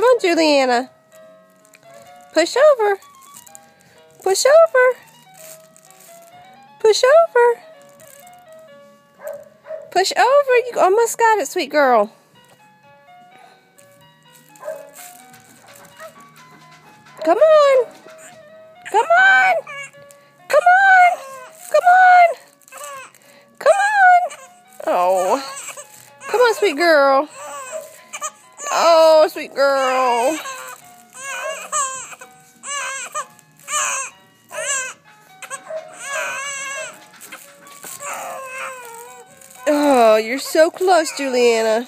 on, Juliana. Push over. Push over. Push over. Push over. You almost got it, sweet girl. Come on. Come on. Come on. Come on. Come on. Oh. Come on, sweet girl. Oh, sweet girl. Oh, you're so close, Juliana.